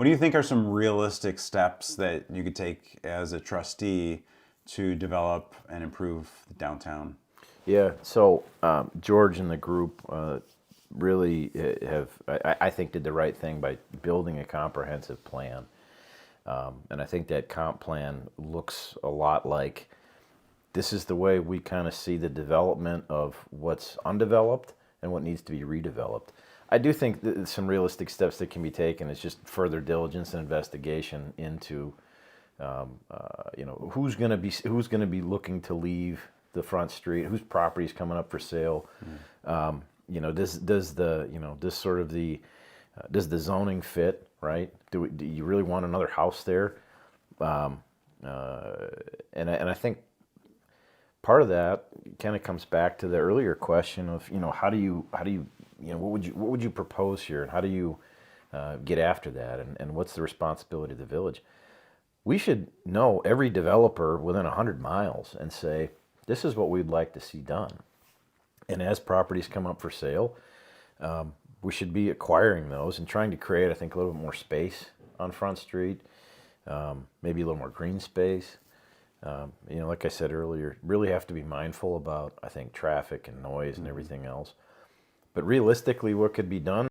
What do you think are some realistic steps that you could take as a trustee to develop and improve the downtown? Yeah, so George and the group really have, I think, did the right thing by building a comprehensive plan. And I think that comp plan looks a lot like this is the way we kind of see the development of what's undeveloped and what needs to be redeveloped. I do think that some realistic steps that can be taken is just further diligence and investigation into, who's going to be looking to leave the front street, whose property is coming up for sale. Does the zoning fit, right? Do you really want another house there? And I think part of that kind of comes back to the earlier question of, how do you what would you propose here, and how do you get after that, and what's the responsibility of the village? We should know every developer within 100 miles and say, this is what we'd like to see done. And as properties come up for sale, we should be acquiring those and trying to create, I think, a little bit more space on Front Street, maybe a little more green space. Like I said earlier, really have to be mindful about, I think, traffic and noise and everything else. But realistically, what could be done